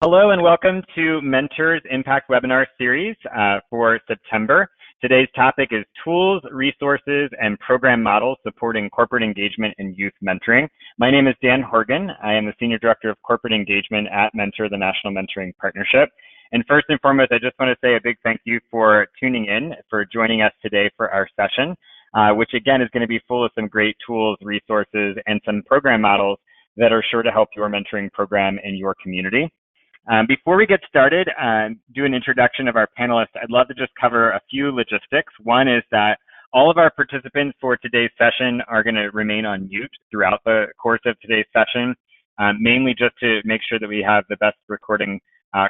Hello and welcome to Mentors Impact Webinar Series for September. Today's topic is Tools, Resources, and Program Models Supporting Corporate Engagement and Youth Mentoring. My name is Dan Horgan. I am the Senior Director of Corporate Engagement at Mentor, the National Mentoring Partnership. And first and foremost, I just want to say a big thank you for tuning in, for joining us today for our session, which again is going to be full of some great tools, resources, and some program models that are sure to help your mentoring program in your community. Before we get started, do an introduction of our panelists, I'd love to just cover a few logistics. One is that all of our participants for today's session are going to remain on mute throughout the course of today's session, mainly just to make sure that we have the best recording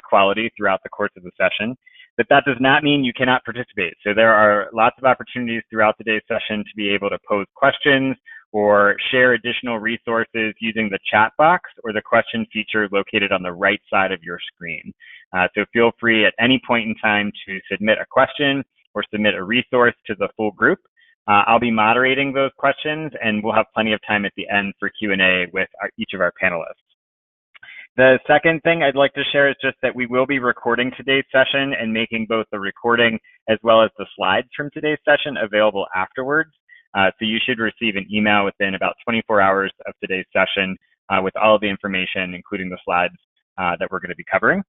quality throughout the course of the session. But that does not mean you cannot participate. So there are lots of opportunities throughout today's session to be able to pose questions or share additional resources using the chat box or the question feature located on the right side of your screen. So feel free at any point in time to submit a question or submit a resource to the full group. I'll be moderating those questions and we'll have plenty of time at the end for Q&A with each of our panelists. The second thing I'd like to share is just that we will be recording today's session and making both the recording as well as the slides from today's session available afterwards. So you should receive an email within about 24 hours of today's session with all of the information, including the slides that we're going to be covering.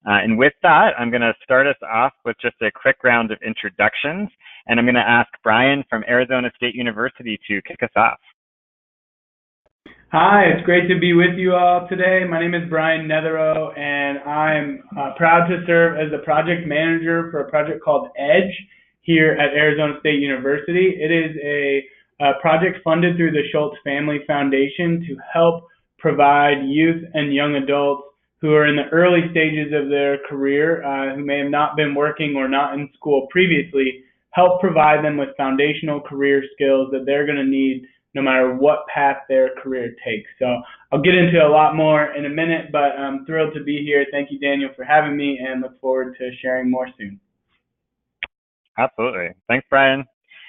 And with that, I'm going to start us off with just a quick round of introductions. And I'm going to ask Brian from Arizona State University to kick us off. Hi, it's great to be with you all today. My name is Brian Netherow, and I'm proud to serve as the project manager for a project called EDGE here at Arizona State University. It is a project funded through the Schultz Family Foundation to help provide youth and young adults who are in the early stages of their career, who may have not been working or not in school previously, help provide them with foundational career skills that they're going to need no matter what path their career takes. So I'll get into a lot more in a minute, but I'm thrilled to be here. Thank you, Daniel, for having me, and look forward to sharing more soon. Absolutely. Thanks, Brian.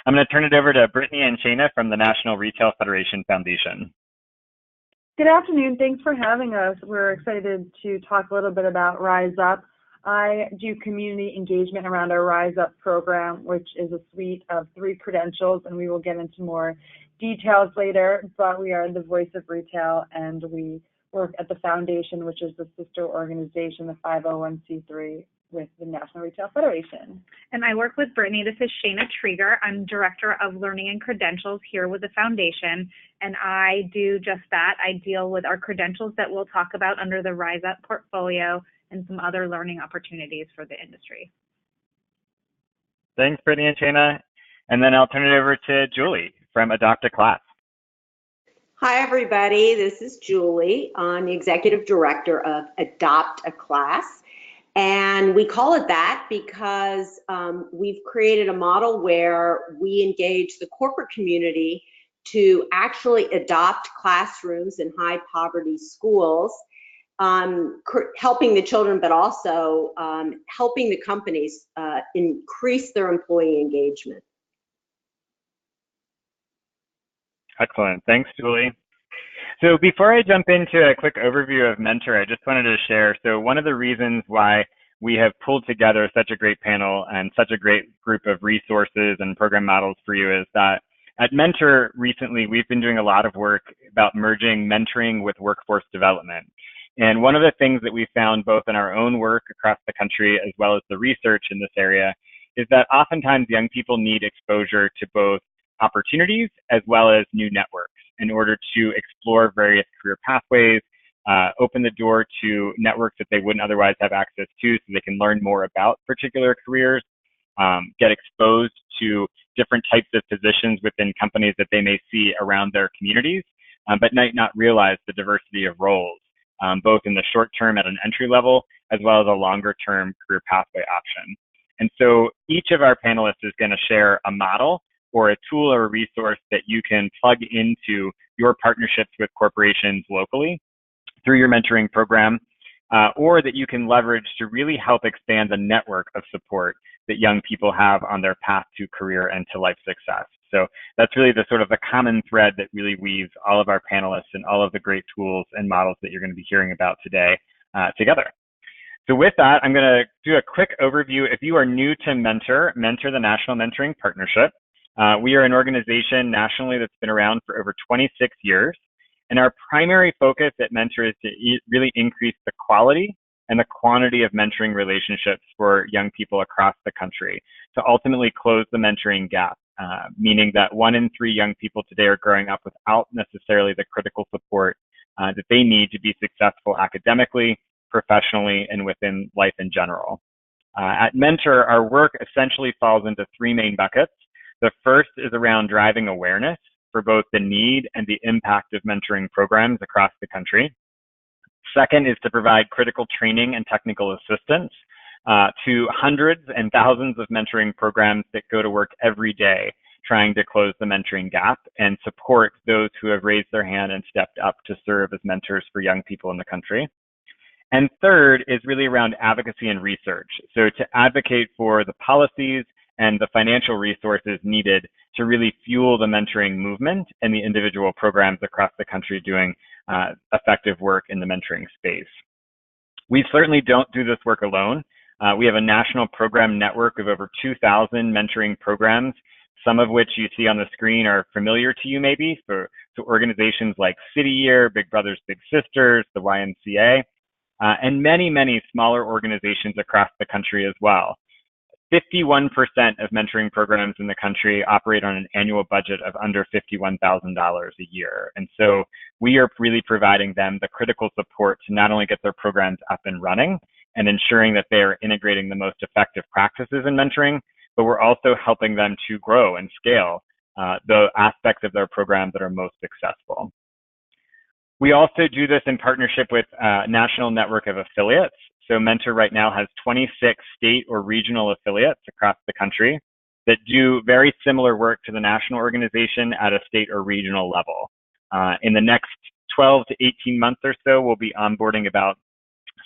I'm going to turn it over to Brittany and Shayna from the National Retail Federation Foundation. Good afternoon. Thanks for having us. We're excited to talk a little bit about Rise Up. I do community engagement around our Rise Up program, which is a suite of 3 credentials, and we will get into more details later, but we are the voice of retail, and we work at the foundation, which is the sister organization, the 501c3, with the National Retail Federation. And I work with Brittany. This is Shayna Trieger. I'm Director of Learning and Credentials here with the Foundation, and I do just that. I deal with our credentials that we'll talk about under the Rise Up portfolio and some other learning opportunities for the industry. Thanks, Brittany and Shayna. And then I'll turn it over to Julie from Adopt a Class. Hi, everybody. This is Julie. I'm the Executive Director of Adopt a Class. And we call it that because we've created a model where we engage the corporate community to actually adopt classrooms in high poverty schools, helping the children, but also helping the companies increase their employee engagement. Excellent. Thanks, Julie. So before I jump into a quick overview of Mentor, I just wanted to share, so one of the reasons why we have pulled together such a great panel and such a great group of resources and program models for you is that at Mentor recently, we've been doing a lot of work about merging mentoring with workforce development. And one of the things that we found both in our own work across the country as well as the research in this area is that oftentimes young people need exposure to both opportunities as well as new networks in order to explore various career pathways, open the door to networks that they wouldn't otherwise have access to so they can learn more about particular careers, get exposed to different types of positions within companies that they may see around their communities, but might not realize the diversity of roles, both in the short term at an entry level as well as a longer term career pathway option. And so each of our panelists is going to share a model or a tool or a resource that you can plug into your partnerships with corporations locally through your mentoring program, or that you can leverage to really help expand the network of support that young people have on their path to career and to life success. So that's really the sort of the common thread that really weaves all of our panelists and all of the great tools and models that you're going to be hearing about today together. So with that, I'm going to do a quick overview. If you are new to Mentor, the National Mentoring Partnership. We are an organization nationally that's been around for over 26 years. And our primary focus at Mentor is to really increase the quality and the quantity of mentoring relationships for young people across the country to ultimately close the mentoring gap, meaning that 1 in 3 young people today are growing up without necessarily the critical support that they need to be successful academically, professionally, and within life in general. At Mentor, our work essentially falls into 3 main buckets. The first is around driving awareness for both the need and the impact of mentoring programs across the country. Second is to provide critical training and technical assistance to hundreds and thousands of mentoring programs that go to work every day trying to close the mentoring gap and support those who have raised their hand and stepped up to serve as mentors for young people in the country. And third is really around advocacy and research. So to advocate for the policies and the financial resources needed to really fuel the mentoring movement and the individual programs across the country doing effective work in the mentoring space. We certainly don't do this work alone. We have a national program network of over 2,000 mentoring programs, some of which you see on the screen are familiar to you maybe, so organizations like City Year, Big Brothers Big Sisters, the YMCA, and many, many smaller organizations across the country as well. 51% of mentoring programs in the country operate on an annual budget of under $51,000 a year. And so we are really providing them the critical support to not only get their programs up and running and ensuring that they are integrating the most effective practices in mentoring, but we're also helping them to grow and scale the aspects of their program that are most successful. We also do this in partnership with a national network of affiliates. So Mentor right now has 26 state or regional affiliates across the country that do very similar work to the national organization at a state or regional level. In the next 12 to 18 months or so, we'll be onboarding about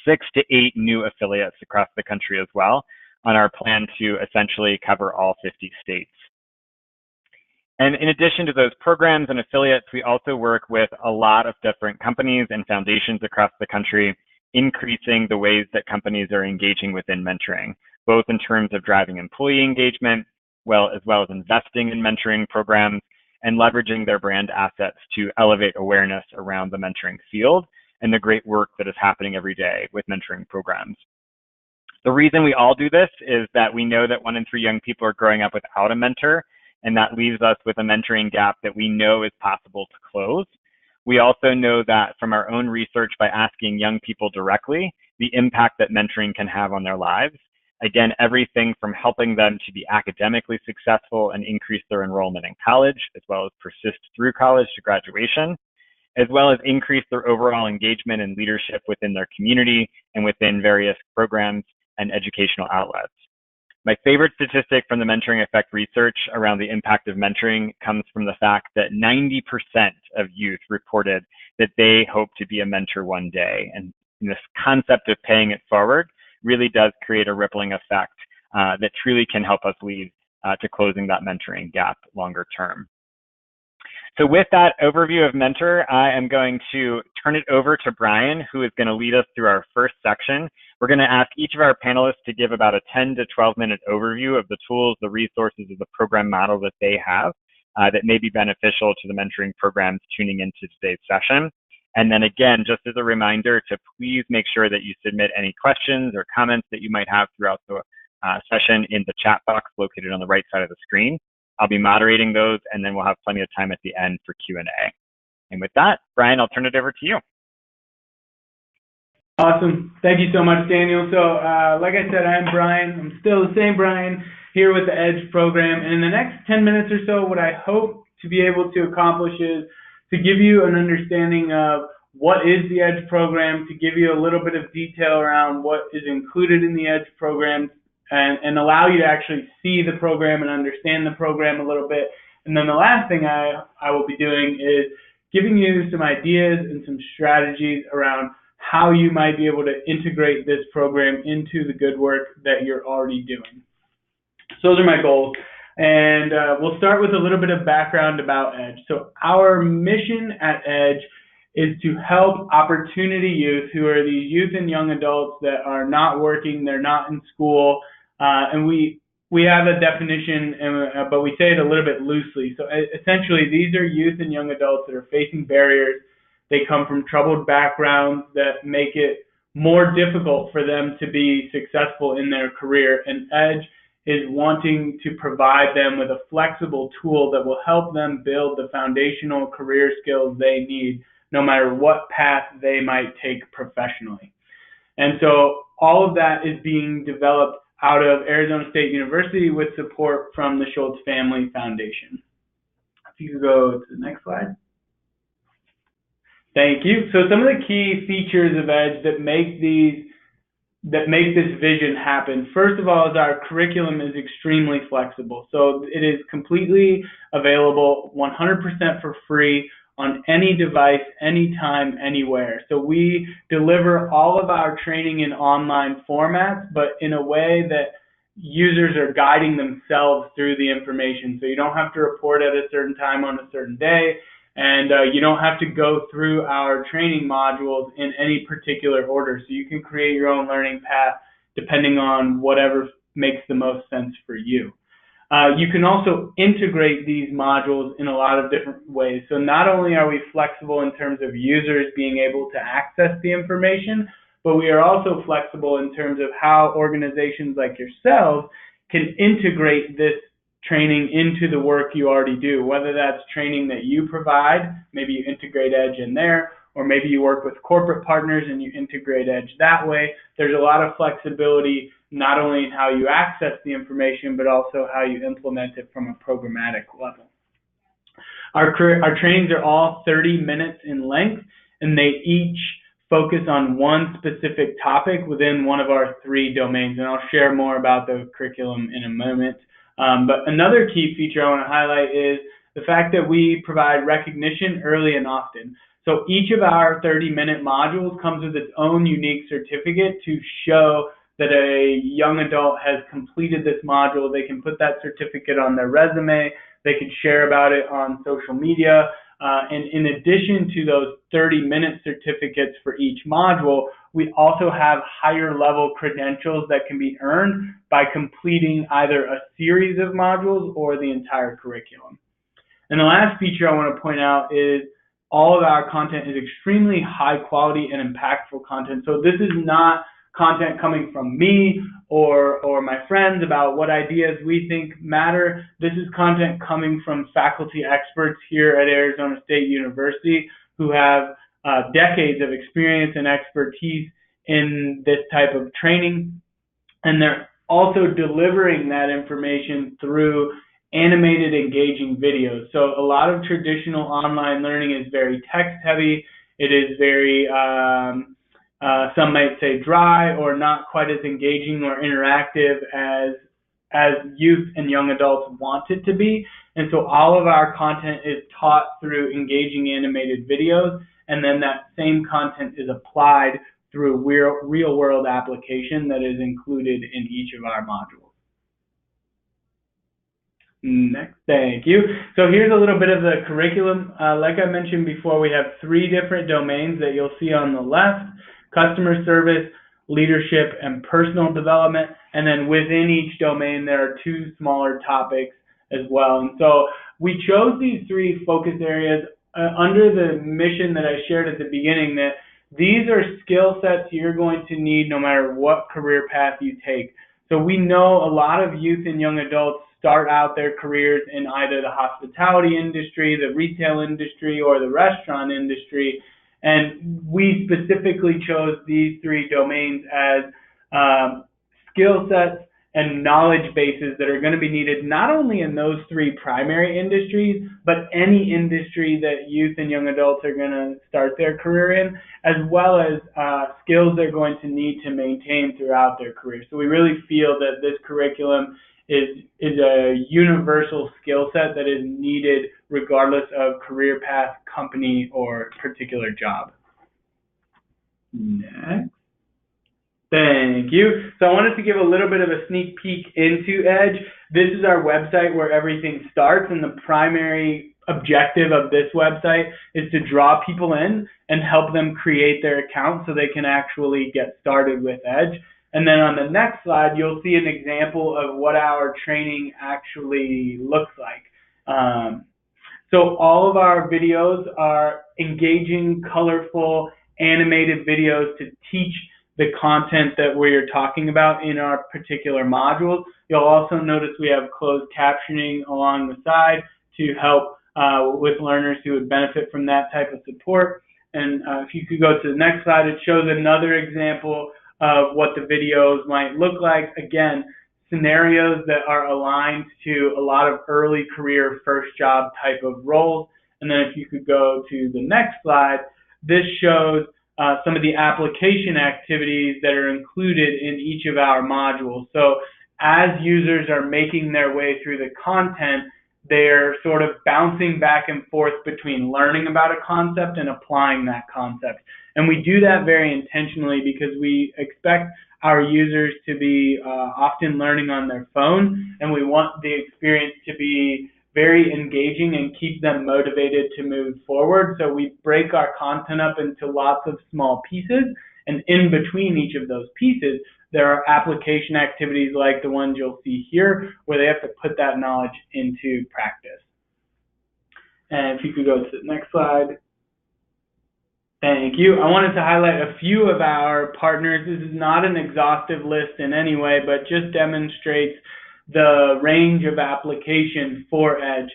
6 to 8 new affiliates across the country as well on our plan to essentially cover all 50 states. And in addition to those programs and affiliates, we also work with a lot of different companies and foundations across the country, increasing the ways that companies are engaging within mentoring, both in terms of driving employee engagement, as well as investing in mentoring programs and leveraging their brand assets to elevate awareness around the mentoring field and the great work that is happening every day with mentoring programs. The reason we all do this is that we know that 1 in 3 young people are growing up without a mentor, and that leaves us with a mentoring gap that we know is possible to close. We also know that from our own research by asking young people directly, the impact that mentoring can have on their lives. Again, everything from helping them to be academically successful and increase their enrollment in college, as well as persist through college to graduation, as well as increase their overall engagement and leadership within their community and within various programs and educational outlets. My favorite statistic from the Mentoring Effect research around the impact of mentoring comes from the fact that 90% of youth reported that they hope to be a mentor one day. And this concept of paying it forward really does create a rippling effect that truly can help us lead to closing that mentoring gap longer term. So with that overview of Mentor, I am going to turn it over to Brian, who is going to lead us through our first section. We're going to ask each of our panelists to give about a 10 to 12-minute overview of the tools, the resources of the program model that they have that may be beneficial to the mentoring programs tuning into today's session. And then again, just as a reminder to please make sure that you submit any questions or comments that you might have throughout the session in the chat box located on the right side of the screen. I'll be moderating those, and then we'll have plenty of time at the end for Q&A. And with that, Brian, I'll turn it over to you. Awesome. Thank you so much, Daniel. So like I said, I'm Brian. I'm still the same Brian here with the EDGE program. And in the next 10 minutes or so, what I hope to be able to accomplish is to give you an understanding of what is the EDGE program, to give you a little bit of detail around what is included in the EDGE program, and allow you to actually see the program and understand the program a little bit. And then the last thing I will be doing is giving you some ideas and some strategies around how you might be able to integrate this program into the good work that you're already doing. So those are my goals. And we'll start with a little bit of background about EDGE. So our mission at EDGE is to help opportunity youth, who are these youth and young adults that are not working, they're not in school, and we have a definition, but we say it a little bit loosely. So essentially, these are youth and young adults that are facing barriers. They come from troubled backgrounds that make it more difficult for them to be successful in their career. And EDGE is wanting to provide them with a flexible tool that will help them build the foundational career skills they need, no matter what path they might take professionally. And so all of that is being developed out of Arizona State University with support from the Schultz Family Foundation. If you could go to the next slide. Thank you. So some of the key features of EDGE that make this vision happen, first of all, is our curriculum is extremely flexible. So it is completely available 100% for free on any device, anytime, anywhere. So we deliver all of our training in online formats, but in a way that users are guiding themselves through the information. So you don't have to report at a certain time on a certain day, and you don't have to go through our training modules in any particular order. So you can create your own learning path depending on whatever makes the most sense for you. You can also integrate these modules in a lot of different ways. So not only are we flexible in terms of users being able to access the information, but we are also flexible in terms of how organizations like yourselves can integrate this training into the work you already do, whether that's training that you provide, maybe you integrate EDGE in there, or maybe you work with corporate partners and you integrate EDGE that way. There's a lot of flexibility not only in how you access the information, but also how you implement it from a programmatic level. Our trainings are all 30 minutes in length, and they each focus on one specific topic within one of our 3 domains, and I'll share more about the curriculum in a moment. But another key feature I want to highlight is the fact that we provide recognition early and often. So each of our 30-minute modules comes with its own unique certificate to show that a young adult has completed this module. They can put that certificate on their resume. They can share about it on social media. And in addition to those 30-minute certificates for each module, we also have higher level credentials that can be earned by completing either a series of modules or the entire curriculum. And the last feature I want to point out is all of our content is extremely high quality and impactful content. So this is not content coming from me or my friends about what ideas we think matter. This is content coming from faculty experts here at Arizona State University who have decades of experience and expertise in this type of training, and they're also delivering that information through animated, engaging videos. So a lot of traditional online learning is very text heavy. It is very some might say dry or not quite as engaging or interactive as youth and young adults want it to be. And so all of our content is taught through engaging animated videos, and then that same content is applied through real world application that is included in each of our modules. Next, thank you. So here's a little bit of the curriculum. Like I mentioned before, we have 3 different domains that you'll see on the left: customer service, leadership, and personal development. And then within each domain, there are 2 smaller topics as well. And so we chose these 3 focus areas under the mission that I shared at the beginning, that these are skill sets you're going to need no matter what career path you take. So we know a lot of youth and young adults start out their careers in either the hospitality industry, the retail industry, or the restaurant industry. And we specifically chose these 3 domains as skill sets and knowledge bases that are going to be needed not only in those 3 primary industries, but any industry that youth and young adults are going to start their career in, as well as skills they're going to need to maintain throughout their career. So we really feel that this curriculum is a universal skill set that is needed regardless of career path, company, or particular job. Next. Thank you. So I wanted to give a little bit of a sneak peek into EDGE. This is our website where everything starts, and the primary objective of this website is to draw people in and help them create their account so they can actually get started with Edge. And then on the next slide, you'll see an example of what our training actually looks like. So all of our videos are engaging, colorful, animated videos to teach the content that we're talking about in our particular modules. You'll also notice we have closed captioning along the side to help with learners who would benefit from that type of support. And if you could go to the next slide, it shows another example of what the videos might look like. Again, scenarios that are aligned to a lot of early career first job type of roles. And then if you could go to the next slide, this shows some of the application activities that are included in each of our modules. So as users are making their way through the content, they're sort of bouncing back and forth between learning about a concept and applying that concept. And we do that very intentionally because we expect our users to be often learning on their phone, and we want the experience to be very engaging and keep them motivated to move forward. So we break our content up into lots of small pieces, and in between each of those pieces, there are application activities like the ones you'll see here, where they have to put that knowledge into practice. And if you could go to the next slide. Thank you. I wanted to highlight a few of our partners. This is not an exhaustive list in any way, but just demonstrates the range of applications for Edge.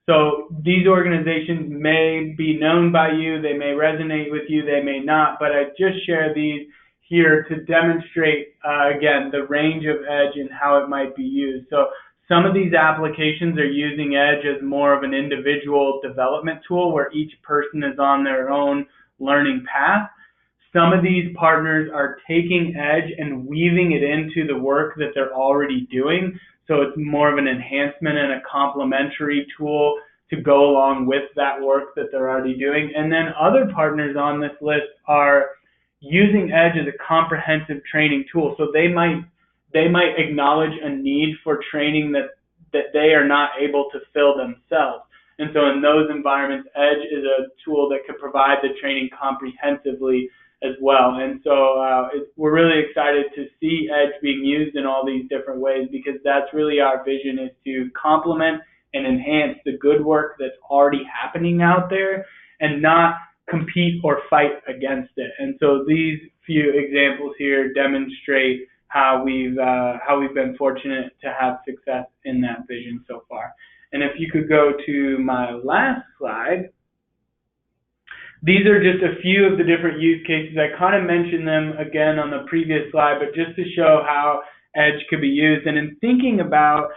So these organizations may be known by you, they may resonate with you, they may not, but I just share these here to demonstrate, again, the range of Edge and how it might be used. So some of these applications are using Edge as more of an individual development tool where each person is on their own learning path. Some of these partners are taking Edge and weaving it into the work that they're already doing. So it's more of an enhancement and a complementary tool to go along with that work that they're already doing. And then other partners on this list are using Edge as a comprehensive training tool. So they might acknowledge a need for training that they are not able to fill themselves. And so in those environments, Edge is a tool that could provide the training comprehensively as well. And so we're really excited to see Edge being used in all these different ways, because that's really our vision, is to complement and enhance the good work that's already happening out there and not compete or fight against it. And so these few examples here demonstrate how we've been fortunate to have success in that vision so far. And if you could go to my last slide, these are just a few of the different use cases. I kind of mentioned them again on the previous slide, but just to show how Edge could be used. And in thinking about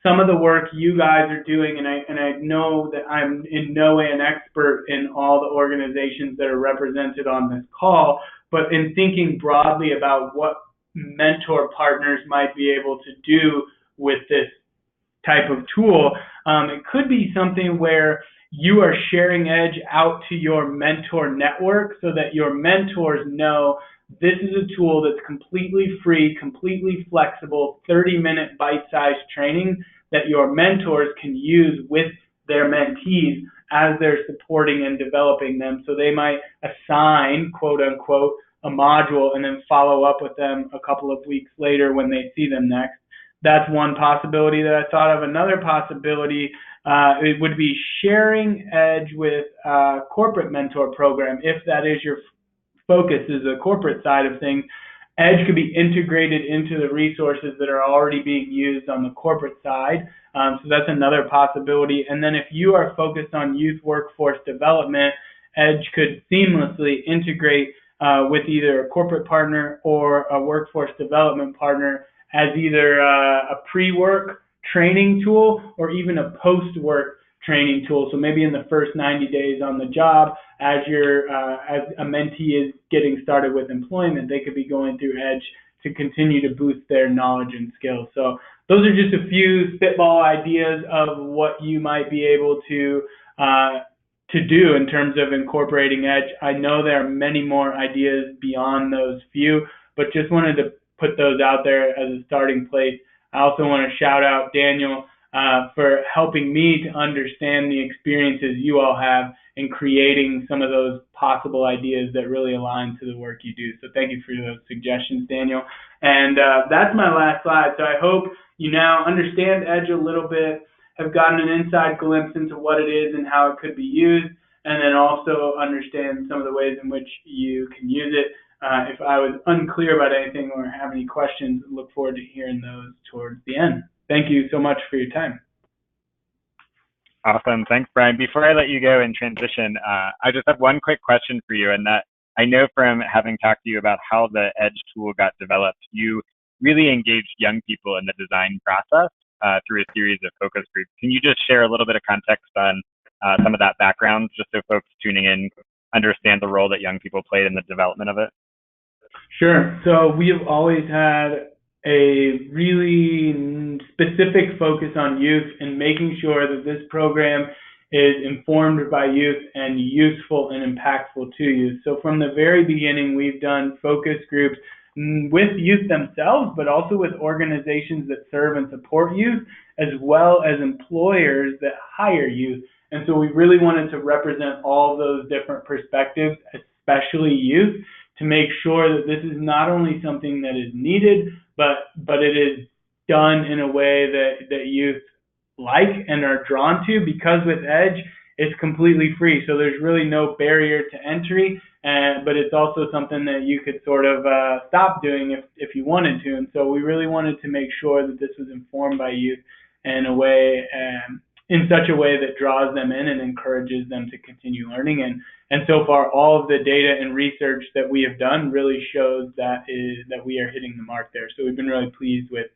some of the work you guys are doing, and I know that I'm in no way an expert in all the organizations that are represented on this call, but in thinking broadly about what mentor partners might be able to do with this type of tool, it could be something where you are sharing Edge out to your mentor network so that your mentors know this is a tool that's completely free, completely flexible, 30-minute bite-sized training that your mentors can use with their mentees as they're supporting and developing them. So they might assign, quote unquote, a module and then follow up with them a couple of weeks later when they see them next. That's one possibility that I thought of. Another possibility it would be sharing Edge with a corporate mentor program. If that is your focus, is the corporate side of things, Edge could be integrated into the resources that are already being used on the corporate side. So that's another possibility. And then if you are focused on youth workforce development, Edge could seamlessly integrate with either a corporate partner or a workforce development partner as either a pre-work training tool or even a post-work training tool. So maybe in the first 90 days on the job, as a mentee is getting started with employment, they could be going through Edge to continue to boost their knowledge and skills. So those are just a few spitball ideas of what you might be able to do in terms of incorporating Edge. I know there are many more ideas beyond those few, but just wanted to put those out there as a starting place. I also want to shout out Daniel for helping me to understand the experiences you all have in creating some of those possible ideas that really align to the work you do. So thank you for those suggestions, Daniel. And that's my last slide. So I hope you now understand EDGE a little bit, have gotten an inside glimpse into what it is and how it could be used, and then also understand some of the ways in which you can use it. If I was unclear about anything or have any questions, look forward to hearing those towards the end. Thank you so much for your time. Awesome. Thanks, Brian. Before I let you go and transition, I just have one quick question for you, and that I know from having talked to you about how the EDGE tool got developed, you really engaged young people in the design process through a series of focus groups. Can you just share a little bit of context on some of that background, just so folks tuning in understand the role that young people played in the development of it? Sure. So we have always had a really specific focus on youth and making sure that this program is informed by youth and useful and impactful to youth. So from the very beginning, we've done focus groups with youth themselves, but also with organizations that serve and support youth, as well as employers that hire youth. And so we really wanted to represent all those different perspectives, especially youth, to make sure that this is not only something that is needed, but it is done in a way that youth like and are drawn to, because with EDGE, it's completely free. So there's really no barrier to entry, but it's also something that you could sort of stop doing if you wanted to. And so we really wanted to make sure that this was informed by youth in a way, in such a way that draws them in and encourages them to continue learning. And so far, all of the data and research that we have done really shows that we are hitting the mark there. So we've been really pleased with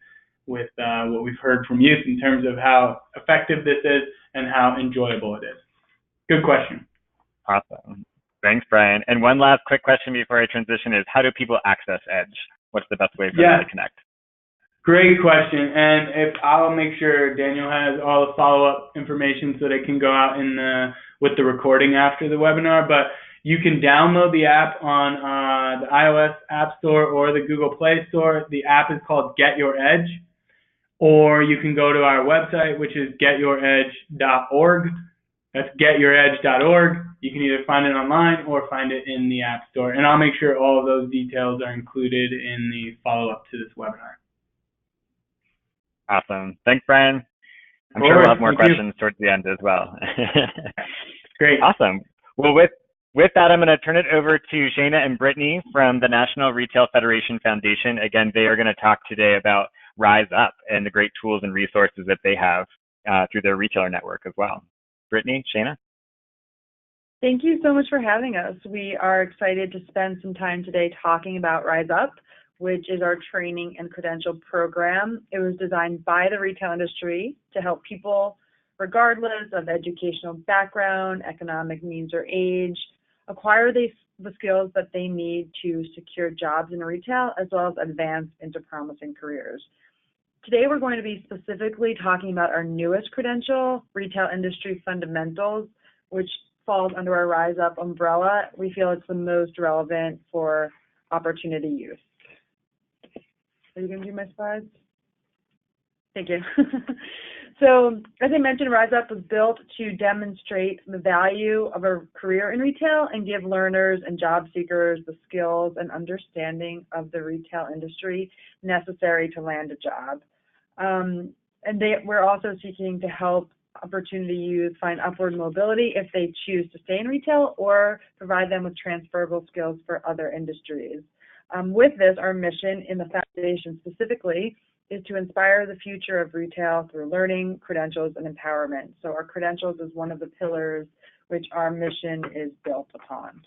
what we've heard from youth in terms of how effective this is and how enjoyable it is. Good question. Awesome. Thanks, Brian. And one last quick question before I transition is, how do people access EDGE? What's the best way for them to connect? Great question. And if I'll make sure Daniel has all the follow-up information so they can go out with the recording after the webinar. But you can download the app on the iOS App Store or the Google Play Store. The app is called Get Your Edge. Or you can go to our website, which is getYourEdge.org. That's getYourEdge.org. You can either find it online or find it in the App Store. And I'll make sure all of those details are included in the follow-up to this webinar. Awesome. Thanks, Brian. I'm sure we'll have more questions towards the end as well. Great. Awesome. Well, with that, I'm going to turn it over to Shana and Brittany from the National Retail Federation Foundation. Again, they are going to talk today about Rise Up and the great tools and resources that they have through their retailer network as well. Brittany, Shana? Thank you so much for having us. We are excited to spend some time today talking about Rise Up, which is our training and credential program. It was designed by the retail industry to help people, regardless of educational background, economic means, or age, acquire the skills that they need to secure jobs in retail, as well as advance into promising careers. Today, we're going to be specifically talking about our newest credential, Retail Industry Fundamentals, which falls under our Rise Up umbrella. We feel it's the most relevant for opportunity youth. Are you going to do my slides? Thank you. So, as I mentioned, Rise Up was built to demonstrate the value of a career in retail and give learners and job seekers the skills and understanding of the retail industry necessary to land a job. We're also seeking to help opportunity youth find upward mobility if they choose to stay in retail, or provide them with transferable skills for other industries. With this, our mission in the foundation specifically is to inspire the future of retail through learning, credentials, and empowerment. So our credentials is one of the pillars which our mission is built upon.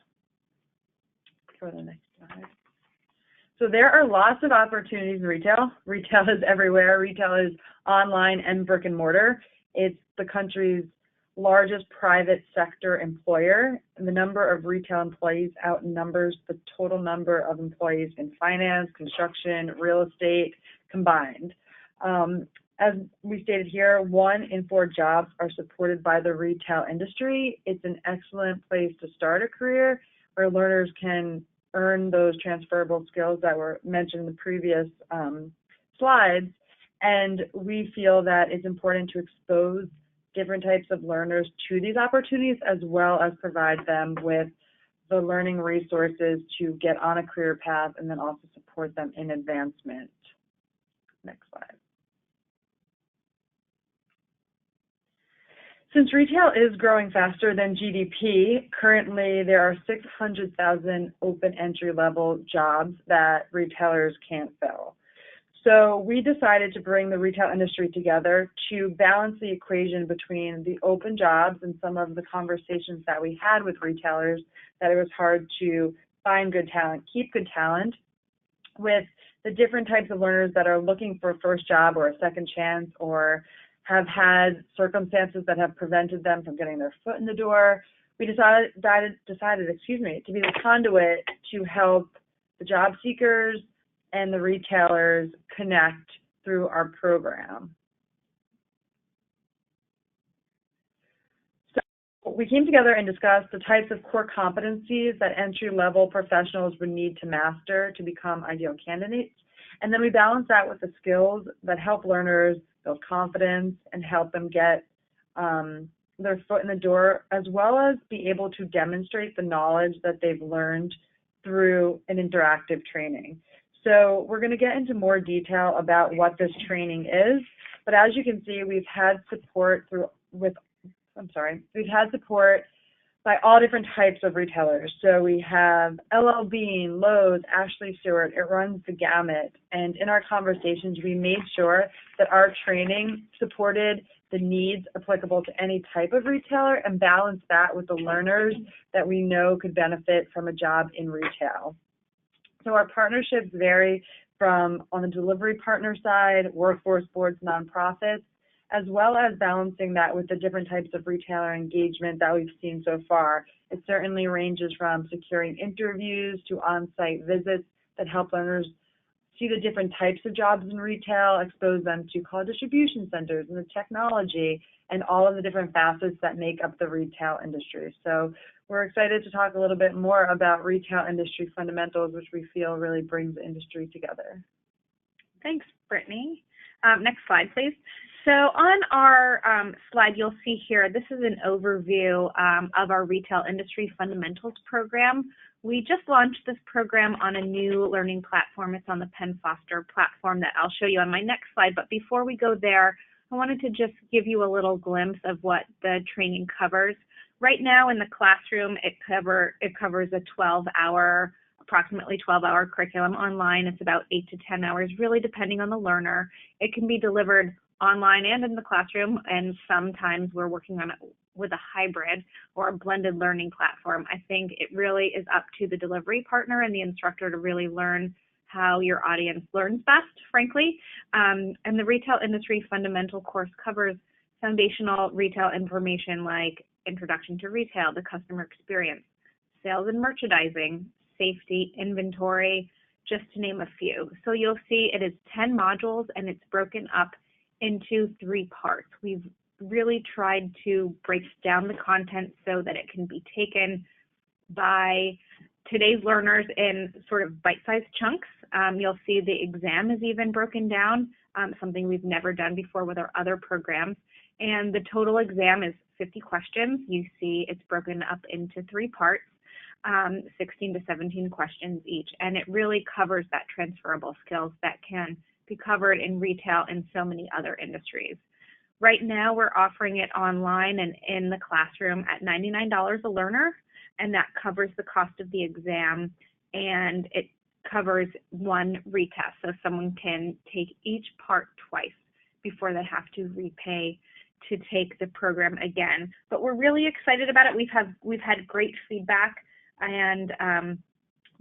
Go to the next slide. So there are lots of opportunities in retail. Retail is everywhere. Retail is online and brick and mortar. It's the country's largest private sector employer, and the number of retail employees outnumbers the total number of employees in finance, construction, real estate combined. As we stated here, 1 in 4 jobs are supported by the retail industry. It's an excellent place to start a career where learners can earn those transferable skills that were mentioned in the previous slides, And we feel that it's important to expose different types of learners to these opportunities, as well as provide them with the learning resources to get on a career path and then also support them in advancement. Next slide. Since retail is growing faster than GDP, currently there are 600,000 open entry-level jobs that retailers can't fill. So we decided to bring the retail industry together to balance the equation between the open jobs and some of the conversations that we had with retailers that it was hard to find good talent, keep good talent, with the different types of learners that are looking for a first job or a second chance, or have had circumstances that have prevented them from getting their foot in the door. We decided to be the conduit to help the job seekers and the retailers connect through our program. So we came together and discussed the types of core competencies that entry-level professionals would need to master to become ideal candidates. And then we balanced that with the skills that help learners build confidence and help them get their foot in the door, as well as be able to demonstrate the knowledge that they've learned through an interactive training. So we're going to get into more detail about what this training is, but as you can see, we've had support by all different types of retailers. So we have LL Bean, Lowe's, Ashley Stewart. It runs the gamut. And in our conversations, we made sure that our training supported the needs applicable to any type of retailer and balanced that with the learners that we know could benefit from a job in retail. So our partnerships vary from on the delivery partner side, workforce boards, nonprofits, as well as balancing that with the different types of retailer engagement that we've seen so far. It certainly ranges from securing interviews to on-site visits that help learners see the different types of jobs in retail, expose them to call distribution centers and the technology and all of the different facets that make up the retail industry. So we're excited to talk a little bit more about retail industry fundamentals, which we feel really brings the industry together. Thanks, Brittany. Next slide, please. So on our slide, you'll see here, this is an overview of our Retail Industry Fundamentals program. We just launched this program on a new learning platform. It's on the Penn Foster platform that I'll show you on my next slide. But before we go there, I wanted to just give you a little glimpse of what the training covers. Right now in the classroom, it covers a approximately 12-hour curriculum. Online, it's about 8 to 10 hours, really depending on the learner. It can be delivered online and in the classroom, and sometimes we're working on it with a hybrid or a blended learning platform. I think it really is up to the delivery partner and the instructor to really learn how your audience learns best, frankly. And the Retail Industry Fundamental course covers foundational retail information like introduction to retail, the customer experience, sales and merchandising, safety, inventory, just to name a few. So you'll see it is 10 modules and it's broken up into 3 parts. We've really tried to break down the content so that it can be taken by today's learners in sort of bite-sized chunks. You'll see the exam is even broken down, something we've never done before with our other programs. And the total exam is 50 questions. You see it's broken up into 3 parts, 16 to 17 questions each. And it really covers that transferable skills that can be covered in retail and so many other industries. Right now, we're offering it online and in the classroom at $99 a learner, and that covers the cost of the exam, and it covers 1 retest, so someone can take each part twice before they have to repay to take the program again. But we're really excited about it. We've had great feedback, and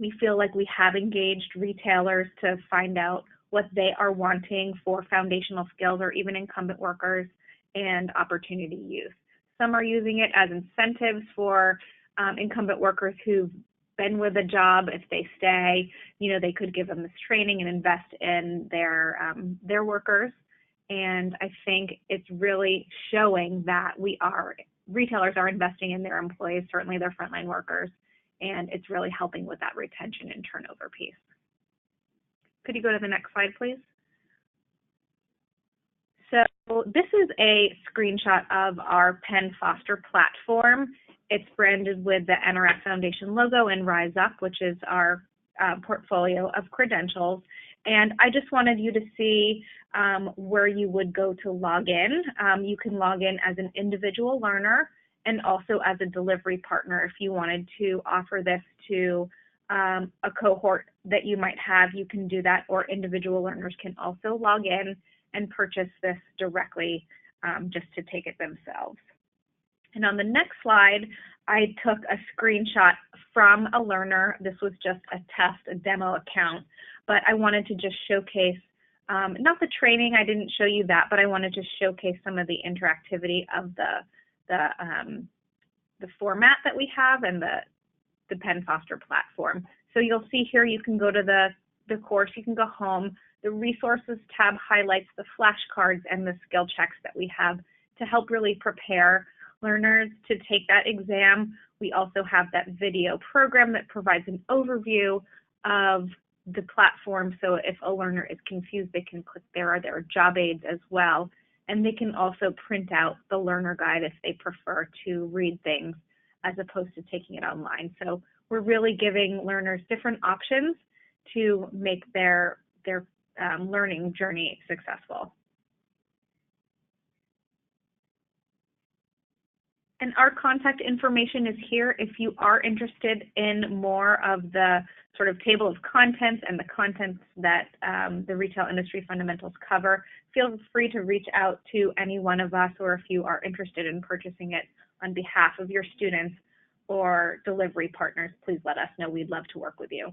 we feel like we have engaged retailers to find out what they are wanting for foundational skills or even incumbent workers and opportunity youth. Some are using it as incentives for incumbent workers who've been with a job. If they stay, they could give them this training and invest in their workers. And I think it's really showing that retailers are investing in their employees, certainly their frontline workers, and it's really helping with that retention and turnover piece. Could you go to the next slide, please? So this is a screenshot of our Penn Foster platform. It's branded with the NRF Foundation logo and Rise Up, which is our portfolio of credentials. And I just wanted you to see where you would go to log in. You can log in as an individual learner and also as a delivery partner. If you wanted to offer this to a cohort that you might have, you can do that, or individual learners can also log in and purchase this directly just to take it themselves. And on the next slide, I took a screenshot from a learner. This was just a test, a demo account, but I wanted to just showcase, not the training, I didn't show you that, but I wanted to showcase some of the interactivity of the format that we have and the Penn Foster platform. So you'll see here, you can go to the course, you can go home. The resources tab highlights the flashcards and the skill checks that we have to help really prepare learners to take that exam. We also have that video program that provides an overview of the platform. So if a learner is confused, they can click there. There are job aids as well. And they can also print out the learner guide if they prefer to read things as opposed to taking it online. So we're really giving learners different options to make their learning journey successful. And our contact information is here if you are interested in more of the sort of table of contents and the contents that the retail industry fundamentals cover. Feel free to reach out to any one of us, or if you are interested in purchasing it on behalf of your students or delivery partners, please let us know. We'd love to work with you.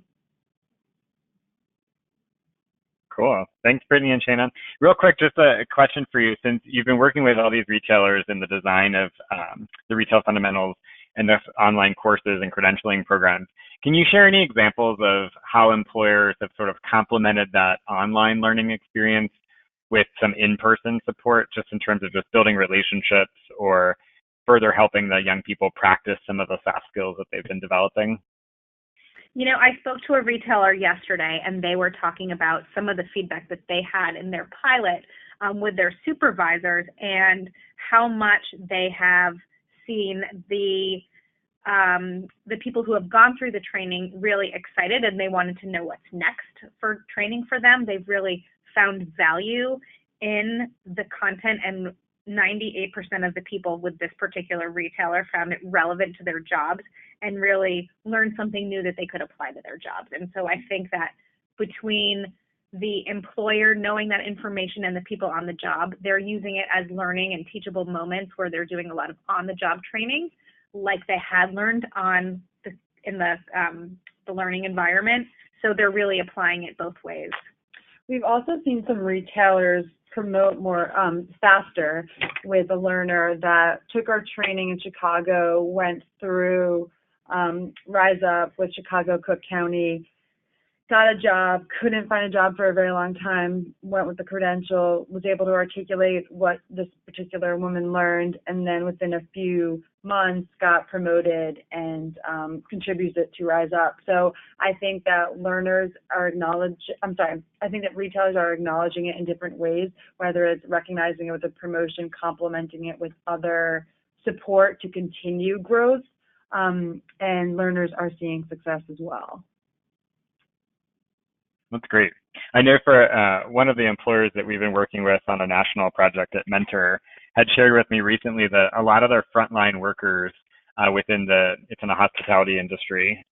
Cool. Thanks, Brittany and Shana. Real quick, just a question for you. Since you've been working with all these retailers in the design of the retail fundamentals and the online courses and credentialing programs, can you share any examples of how employers have sort of complemented that online learning experience with some in-person support, just in terms of just building relationships or further helping the young people practice some of the soft skills that they've been developing? You know, I spoke to a retailer yesterday, and they were talking about some of the feedback that they had in their pilot with their supervisors and how much they have seen the people who have gone through the training really excited, and they wanted to know what's next for training for them. They've really found value in the content, and 98% of the people with this particular retailer found it relevant to their jobs and really learned something new that they could apply to their jobs. And so I think that between the employer knowing that information and the people on the job, they're using it as learning and teachable moments where they're doing a lot of on-the-job training like they had learned in the learning environment. So they're really applying it both ways. We've also seen some retailers promote more faster with a learner that took our training in Chicago, went through Rise Up with Chicago Cook County, got a job, couldn't find a job for a very long time, went with the credential, was able to articulate what this particular woman learned, and then within a few months got promoted and contributes it to Rise Up. So I think that I think that retailers are acknowledging it in different ways, whether it's recognizing it with a promotion, complementing it with other support to continue growth, and learners are seeing success as well. That's great. I know for one of the employers that we've been working with on a national project at Mentor had shared with me recently that a lot of their frontline workers it's in the hospitality industry,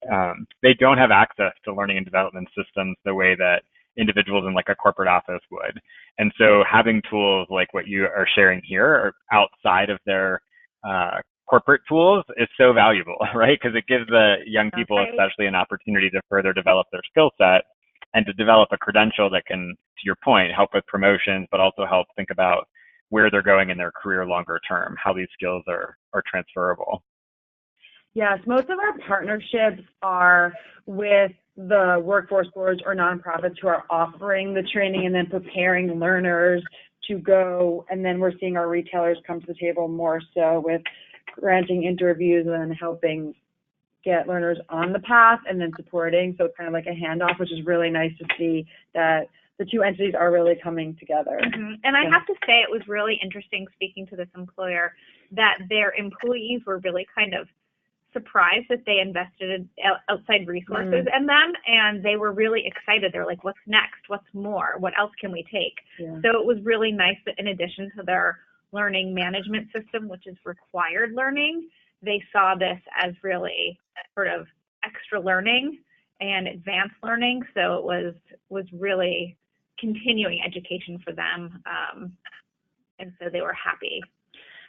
they don't have access to learning and development systems the way that individuals in like a corporate office would. And so having tools like what you are sharing here are outside of their corporate tools is so valuable, right? Because it gives the young people especially an opportunity to further develop their skill set and to develop a credential that can, to your point, help with promotions, but also help think about where they're going in their career longer term, how these skills are transferable. Yes, most of our partnerships are with the workforce boards or nonprofits who are offering the training and then preparing learners to go, and then we're seeing our retailers come to the table more so with granting interviews and helping get learners on the path and then supporting. So it's kind of like a handoff, which is really nice to see that the two entities are really coming together. And I have to say, it was really interesting speaking to this employer that their employees were really kind of surprised that they invested in outside resources in them, and they were really excited. They're like, what's next? What's more? What else can we take? So it was really nice that in addition to their learning management system, which is required learning, they saw this as really sort of extra learning and advanced learning. So it was really continuing education for them, and so they were happy.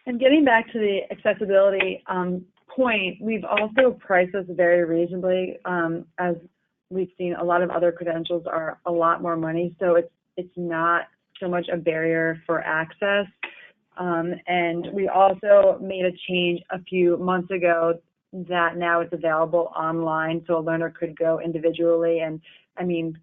And getting back to the accessibility point, we've also priced this very reasonably. As we've seen, a lot of other credentials are a lot more money, so it's not so much a barrier for access. And we also made a change a few months ago that now it's available online, so a learner could go individually and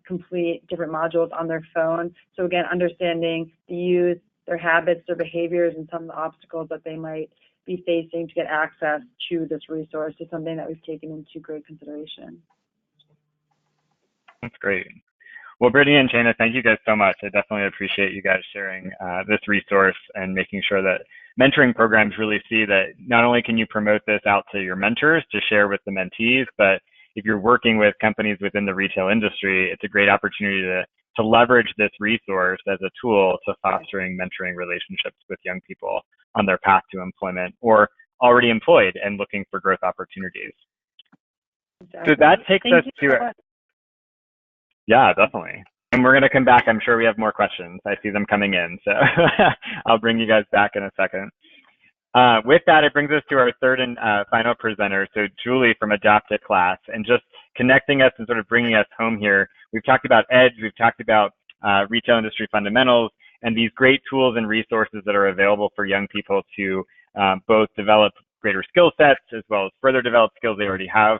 complete different modules on their phone. So again, understanding the youth, their habits, their behaviors, and some of the obstacles that they might be facing to get access to this resource is something that we've taken into great consideration. That's great. Well, Brittany and Shana, thank you guys so much. I definitely appreciate you guys sharing this resource and making sure that mentoring programs really see that not only can you promote this out to your mentors to share with the mentees, but if you're working with companies within the retail industry, it's a great opportunity to leverage this resource as a tool to fostering mentoring relationships with young people on their path to employment or already employed and looking for growth opportunities. Exactly. So that takes us to Yeah, definitely. And we're going to come back. I'm sure we have more questions. I see them coming in. So I'll bring you guys back in a second. With that, it brings us to our third and final presenter. So Julie from Adopt a Class, and just connecting us and sort of bringing us home here. We've talked about EDGE. We've talked about retail industry fundamentals and these great tools and resources that are available for young people to both develop greater skill sets as well as further develop skills they already have.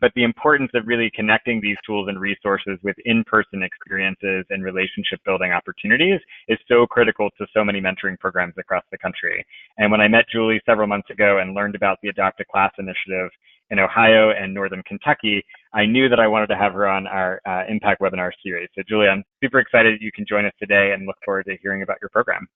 But the importance of really connecting these tools and resources with in-person experiences and relationship building opportunities is so critical to so many mentoring programs across the country. And when I met Julie several months ago and learned about the Adopt a Class initiative in Ohio and Northern Kentucky, I knew that I wanted to have her on our Impact webinar series. So Julie, I'm super excited you can join us today and look forward to hearing about your program.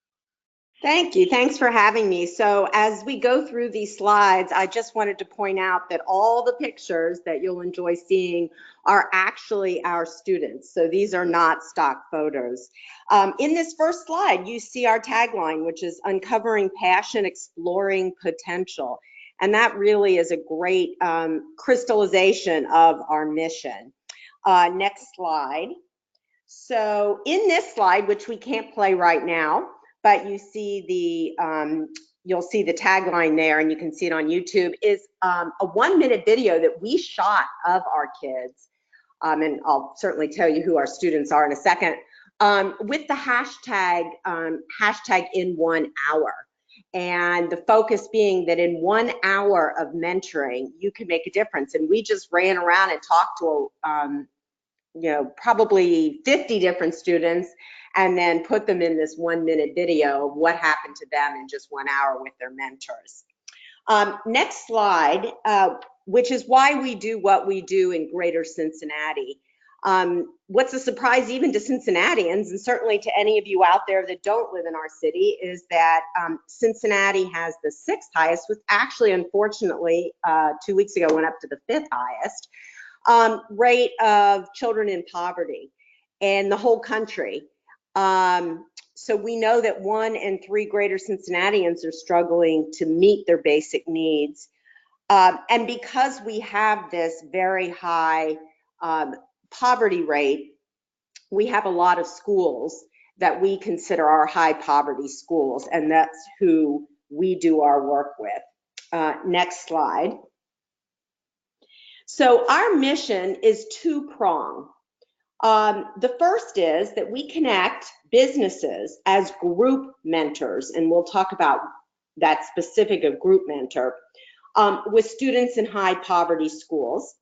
Thank you. Thanks for having me. So as we go through these slides, I just wanted to point out that all the pictures that you'll enjoy seeing are actually our students. So these are not stock photos. In this first slide, you see our tagline, which is uncovering passion, exploring potential. And that really is a great crystallization of our mission. Next slide. So in this slide, which we can't play right now, but you see you'll see the tagline there, and you can see it on YouTube, is a 1-minute video that we shot of our kids. And I'll certainly tell you who our students are in a second, with the hashtag in 1 hour. And the focus being that in 1 hour of mentoring, you can make a difference. And we just ran around and talked to probably 50 different students, and then put them in this 1-minute video of what happened to them in just 1 hour with their mentors. Next slide, which is why we do what we do in Greater Cincinnati. What's a surprise even to Cincinnatians, and certainly to any of you out there that don't live in our city, is that Cincinnati has the 6th highest, which actually, unfortunately, 2 weeks ago went up to the 5th highest, rate of children in poverty in the whole country. So we know that 1 in 3 Greater Cincinnatians are struggling to meet their basic needs. And because we have this very high poverty rate, we have a lot of schools that we consider our high poverty schools, and that's who we do our work with. Next slide. So our mission is 2-pronged. The first is that we connect businesses as group mentors, and we'll talk about that specific of group mentor, with students in high poverty schools,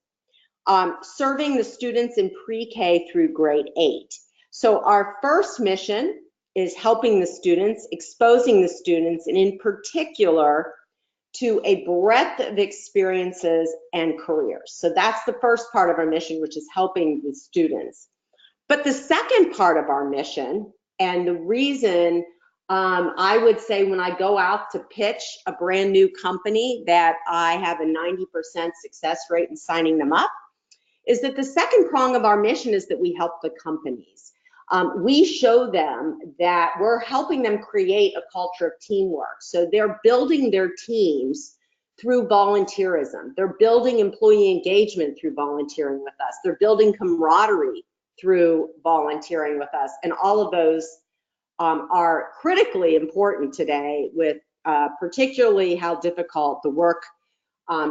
serving the students in pre-K through grade 8. So our first mission is helping the students, exposing the students, and in particular to a breadth of experiences and careers. So that's the first part of our mission, which is helping the students. But the second part of our mission, and the reason I would say when I go out to pitch a brand new company that I have a 90% success rate in signing them up, is that the second prong of our mission is that we help the companies. We show them that we're helping them create a culture of teamwork. So they're building their teams through volunteerism. They're building employee engagement through volunteering with us. They're building camaraderie through volunteering with us. And all of those are critically important today, with particularly how difficult the work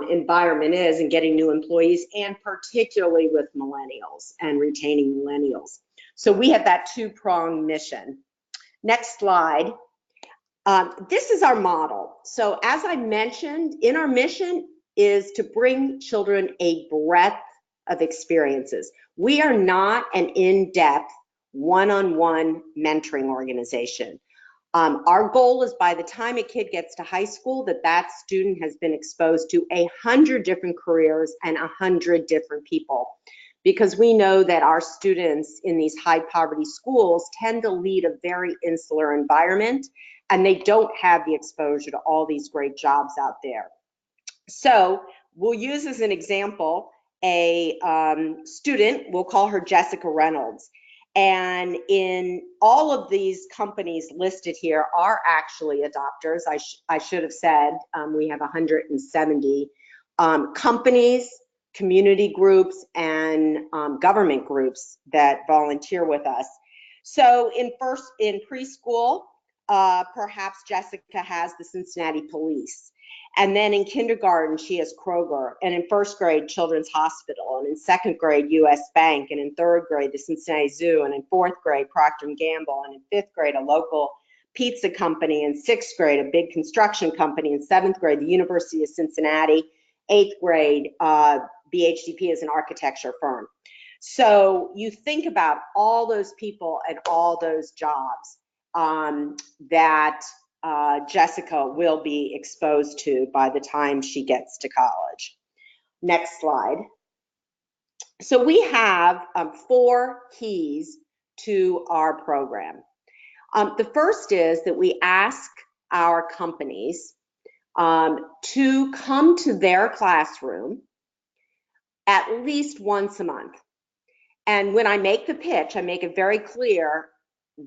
environment is and getting new employees, and particularly with millennials and retaining millennials. So we have that two-pronged mission. Next slide. This is our model. So as I mentioned, in our mission is to bring children a breadth of experiences. We are not an in-depth one-on-one mentoring organization. Our goal is by the time a kid gets to high school, that student has been exposed to 100 different careers and 100 different people, because we know that our students in these high poverty schools tend to lead a very insular environment, and they don't have the exposure to all these great jobs out there. So we'll use as an example a student, we'll call her Jessica Reynolds. And in all of these companies listed here are actually adopters. I should have said we have 170 companies, community groups, and government groups that volunteer with us. So in preschool, perhaps Jessica has the Cincinnati Police. And then in kindergarten, she has Kroger. And in first grade, Children's Hospital. And in second grade, US Bank. And in third grade, the Cincinnati Zoo. And in fourth grade, Procter & Gamble. And in fifth grade, a local pizza company. In sixth grade, a big construction company. In seventh grade, the University of Cincinnati. Eighth grade, BHDP is an architecture firm. So you think about all those people and all those jobs that Jessica will be exposed to by the time she gets to college. Next slide. So we have 4 keys to our program. The first is that we ask our companies to come to their classroom at least once a month. And when I make the pitch, I make it very clear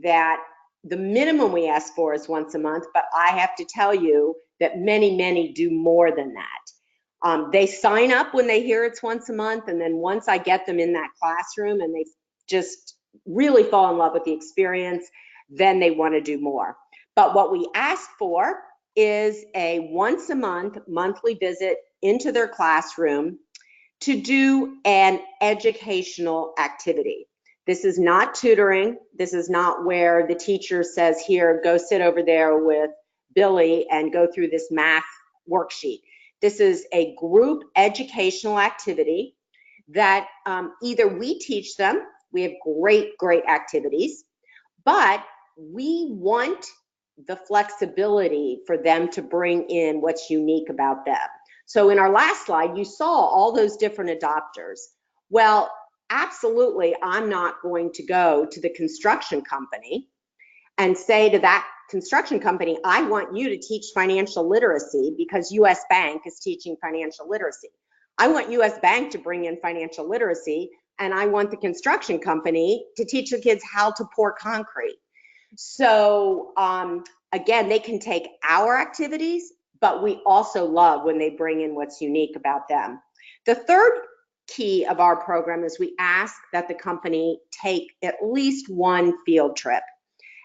that the minimum we ask for is once a month, but I have to tell you that many, many do more than that. They sign up when they hear it's once a month, and then once I get them in that classroom and they just really fall in love with the experience, then they want to do more. But what we ask for is a once a month monthly visit into their classroom to do an educational activity. This is not tutoring. This is not where the teacher says, here, go sit over there with Billy and go through this math worksheet. This is a group educational activity that either we teach them, we have great activities, but we want the flexibility for them to bring in what's unique about them. So in our last slide, you saw all those different adopters. Well, absolutely, I'm not going to go to the construction company and say to that construction company, I want you to teach financial literacy because US Bank is teaching financial literacy. I want US Bank to bring in financial literacy, and I want the construction company to teach the kids how to pour concrete. So again, they can take our activities, but we also love when they bring in what's unique about them. The third key of our program is we ask that the company take at least one field trip.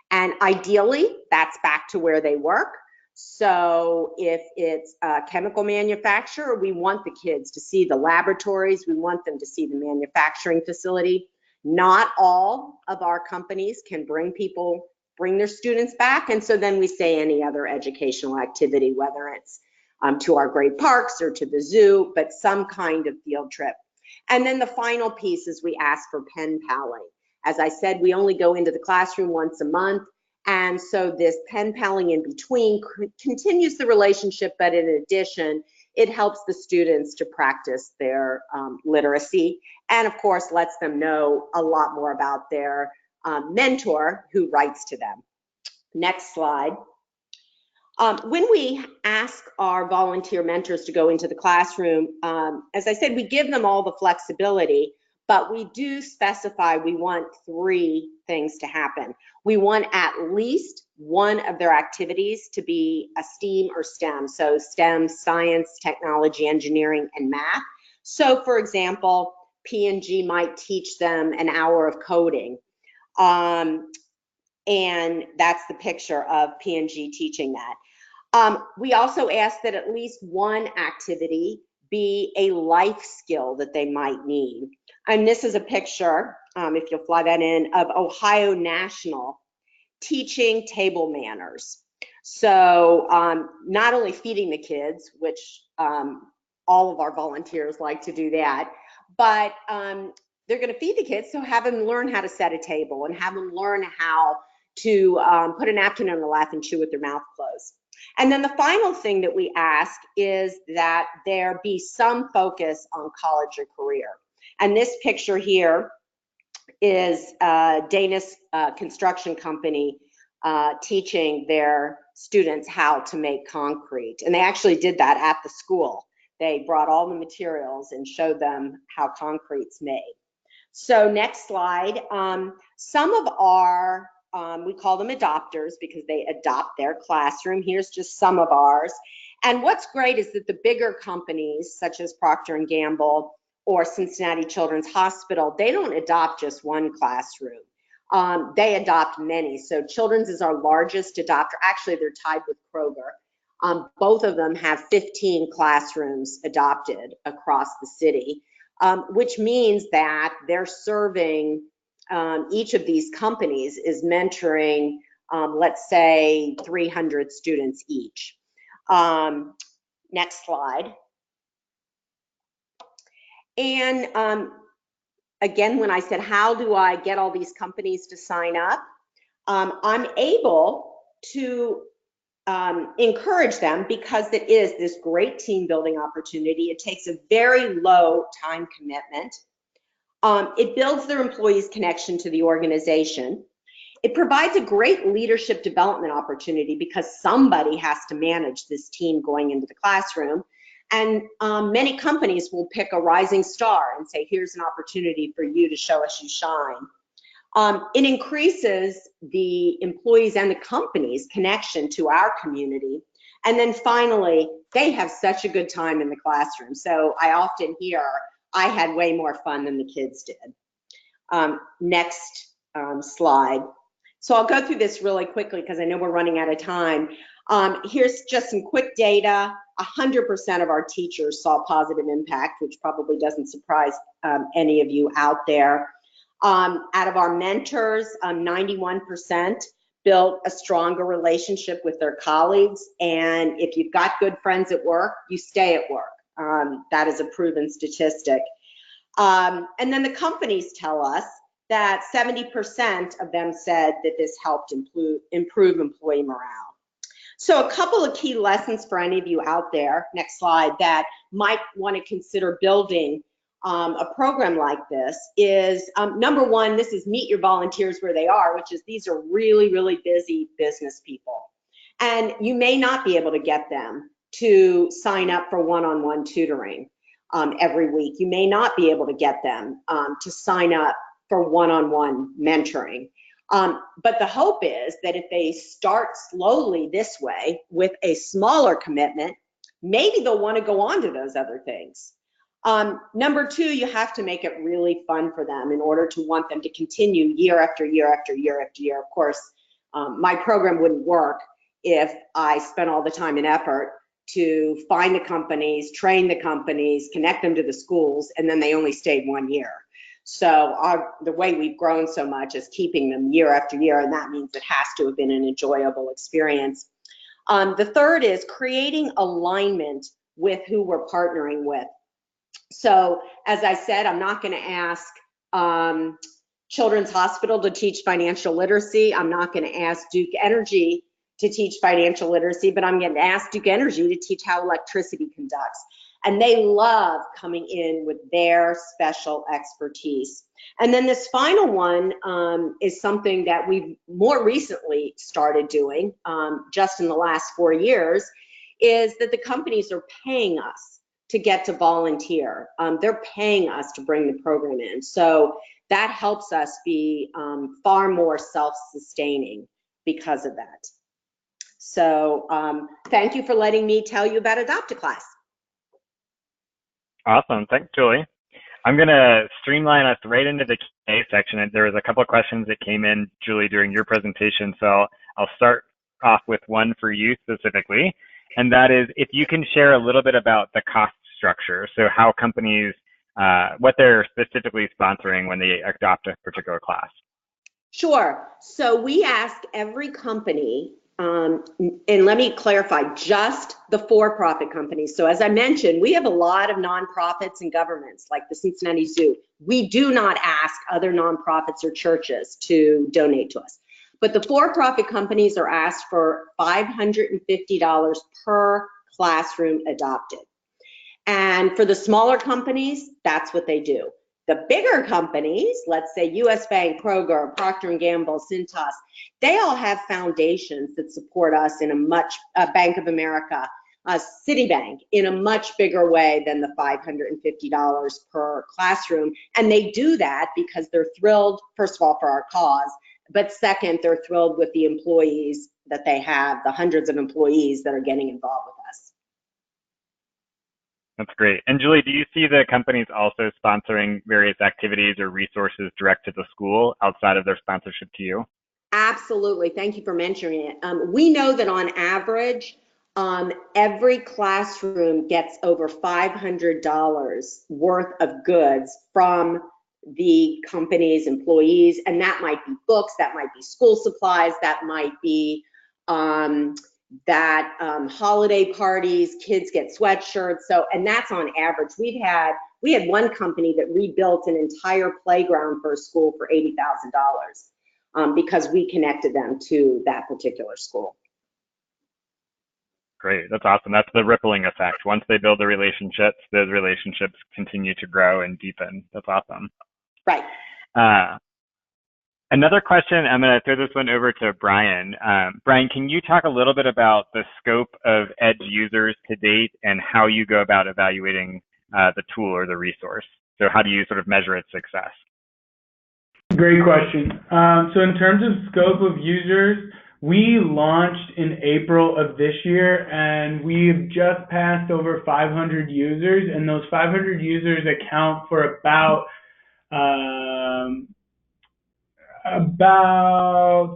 And ideally, that's back to where they work. So if it's a chemical manufacturer, we want the kids to see the laboratories. We want them to see the manufacturing facility. Not all of our companies can bring their students back. And so then we say any other educational activity, whether it's to our great parks or to the zoo, but some kind of field trip. And then the final piece is we ask for pen paling. As I said, we only go into the classroom once a month. And so this pen paling in between continues the relationship, but in addition it helps the students to practice their literacy, and of course lets them know a lot more about their mentor who writes to them. Next slide. When we ask our volunteer mentors to go into the classroom, as I said, we give them all the flexibility, but we do specify we want 3 things to happen. We want at least one of their activities to be a STEAM or STEM, so STEM, science, technology, engineering, and math. So for example, P&G might teach them an hour of coding. And that's the picture of P&G teaching that. We also ask that at least one activity be a life skill that they might need. And this is a picture, if you'll fly that in, of Ohio National teaching table manners. So not only feeding the kids, which all of our volunteers like to do that, but they're going to feed the kids, so have them learn how to set a table and have them learn how to put a napkin on their lap and chew with their mouth closed. And then the final thing that we ask is that there be some focus on college or career. And this picture here is a Danish construction company teaching their students how to make concrete. And they actually did that at the school. They brought all the materials and showed them how concrete's made. So next slide. Some of our we call them adopters because they adopt their classroom. Here's just some of ours. And what's great is that the bigger companies, such as Procter & Gamble or Cincinnati Children's Hospital, they don't adopt just one classroom. They adopt many. So Children's is our largest adopter. Actually, they're tied with Kroger. Both of them have 15 classrooms adopted across the city, which means that they're serving each of these companies is mentoring, let's say, 300 students each. Next slide. And again, when I said, how do I get all these companies to sign up? I'm able to encourage them because it is this great team building opportunity. It takes a very low time commitment. It builds their employees' connection to the organization. It provides a great leadership development opportunity because somebody has to manage this team going into the classroom. And many companies will pick a rising star and say, here's an opportunity for you to show us you shine. It increases the employees and the company's connection to our community. And then finally, they have such a good time in the classroom. So I often hear, I had way more fun than the kids did. Next slide. So I'll go through this really quickly because I know we're running out of time. Here's just some quick data. 100% of our teachers saw positive impact, which probably doesn't surprise any of you out there. Out of our mentors, 91% built a stronger relationship with their colleagues. And if you've got good friends at work, you stay at work. That is a proven statistic. And then the companies tell us that 70% of them said that this helped improve employee morale. So a couple of key lessons for any of you out there, next slide, that might want to consider building a program like this is, number one, this is meet your volunteers where they are, which is these are really, really busy business people. And you may not be able to get them to sign up for one-on-one tutoring every week. You may not be able to get them to sign up for one-on-one mentoring. But the hope is that if they start slowly this way with a smaller commitment, maybe they'll want to go on to those other things. Number two, you have to make it really fun for them in order to want them to continue year after year after year after year. Of course, my program wouldn't work if I spent all the time and effort to find the companies, train the companies, connect them to the schools, and then they only stayed 1 year. So the way we've grown so much is keeping them year after year, and that means it has to have been an enjoyable experience. The third is creating alignment with who we're partnering with. So as I said, I'm not going to ask Children's Hospital to teach financial literacy. I'm not going to ask Duke Energy to teach financial literacy, but I'm going to ask Duke Energy to teach how electricity conducts. And they love coming in with their special expertise. And then this final one is something that we've more recently started doing, just in the last 4 years, is that the companies are paying us to get to volunteer. They're paying us to bring the program in. So that helps us be far more self-sustaining because of that. So thank you for letting me tell you about Adopt a Class. Awesome. Thanks, Julie. I'm going to streamline us right into the Q&A section. And there was a couple of questions that came in, Julie, during your presentation. So I'll start off with one for you specifically. And that is if you can share a little bit about the cost structure. So how companies, what they're specifically sponsoring when they adopt a particular class. Sure. So we ask every company, and let me clarify, just the for-profit companies. So as I mentioned, we have a lot of nonprofits and governments like the Cincinnati Zoo. We do not ask other nonprofits or churches to donate to us. But the for-profit companies are asked for $550 per classroom adopted. And for the smaller companies, that's what they do. The bigger companies, let's say US Bank, Kroger, Procter & Gamble, Cintas, they all have foundations that support us in a much, Bank of America, Citibank, in a much bigger way than the $550 per classroom. And they do that because they're thrilled, first of all, for our cause, but second, they're thrilled with the employees that they have, the hundreds of employees that are getting involved with us. That's great. And Julie, do you see the companies also sponsoring various activities or resources direct to the school outside of their sponsorship to you? Absolutely. Thank you for mentioning it. We know that on average, every classroom gets over $500 worth of goods from the company's employees. And that might be books, that might be school supplies, that might be holiday parties, kids get sweatshirts. So, and that's on average. We had one company that rebuilt an entire playground for a school for $80,000 because we connected them to that particular school. Great, that's awesome. That's the rippling effect. Once they build the relationships, those relationships continue to grow and deepen. That's awesome. Right. Another question, I'm going to throw this one over to Brian. Brian, can you talk a little bit about the scope of EDGE users to date and how you go about evaluating the tool or the resource? So how do you sort of measure its success? Great question. So in terms of scope of users, we launched in April of this year, and we've just passed over 500 users, and those 500 users account for about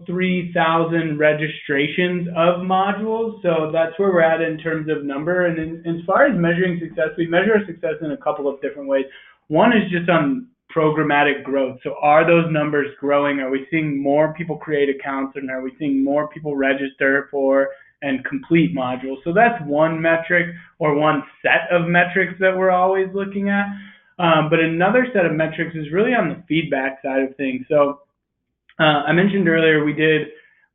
3,000 registrations of modules. So that's where we're at in terms of number. And as far as measuring success, we measure our success in a couple of different ways. One is just on programmatic growth. So are those numbers growing? Are we seeing more people create accounts, and are we seeing more people register for and complete modules? So that's one metric, or one set of metrics that we're always looking at. But another set of metrics is really on the feedback side of things. So I mentioned earlier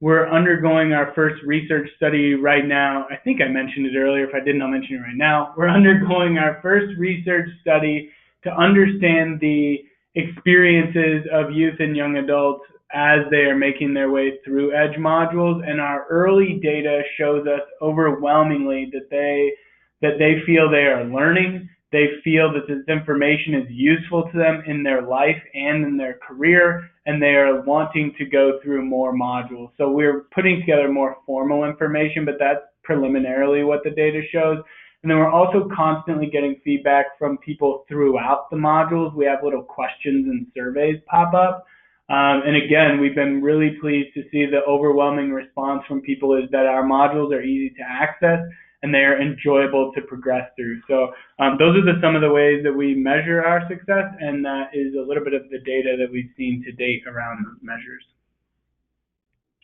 we're undergoing our first research study right now. I think I mentioned it earlier. If I didn't, I'll mention it right now. We're undergoing our first research study to understand the experiences of youth and young adults as they are making their way through EDGE modules. And our early data shows us overwhelmingly that they feel they are learning. They feel that this information is useful to them in their life and in their career, and they are wanting to go through more modules. So we're putting together more formal information, but that's preliminarily what the data shows. And then we're also constantly getting feedback from people throughout the modules. We have little questions and surveys pop up. And again, we've been really pleased to see the overwhelming response from people is that our modules are easy to access and they are enjoyable to progress through. So those are some of the ways that we measure our success, and that is a little bit of the data that we've seen to date around those measures.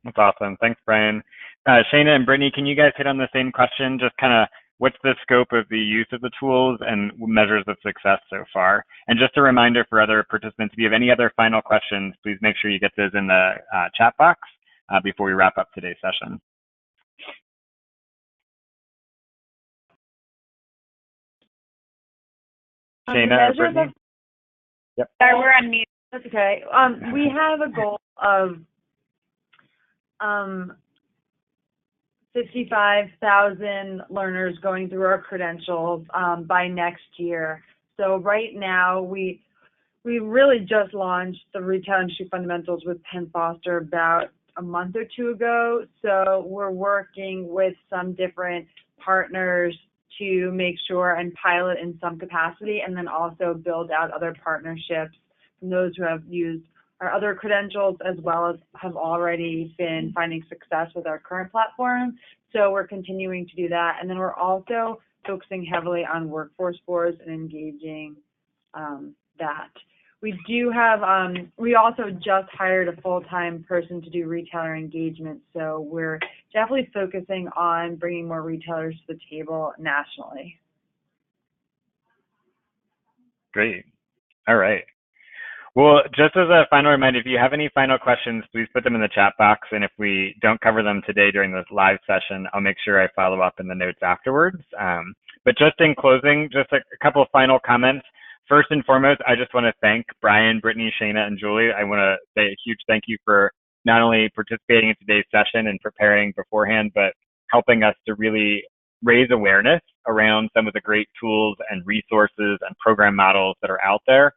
That's awesome. Thanks, Brian. Shana and Brittany, can you guys hit on the same question? Just kind of what's the scope of the use of the tools and measures of success so far? And just a reminder for other participants, if you have any other final questions, please make sure you get those in the chat box before we wrap up today's session. Shayna or Brittany? Yep. Sorry, we're on mute. That's okay. We have a goal of 55,000 learners going through our credentials by next year. So right now, we really just launched the Retail Industry Fundamentals with Penn Foster about a month or two ago. So we're working with some different partners to make sure and pilot in some capacity, and then also build out other partnerships from those who have used our other credentials as well as have already been finding success with our current platform. So we're continuing to do that. And then we're also focusing heavily on workforce boards and engaging that. We do have, we also just hired a full-time person to do retailer engagement. So we're definitely focusing on bringing more retailers to the table nationally. Great. All right. Well, just as a final reminder, if you have any final questions, please put them in the chat box. And if we don't cover them today during this live session, I'll make sure I follow up in the notes afterwards. But just in closing, just a couple of final comments. First and foremost, I just want to thank Brian, Brittany, Shayna, and Julie. I want to say a huge thank you for not only participating in today's session and preparing beforehand, but helping us to really raise awareness around some of the great tools and resources and program models that are out there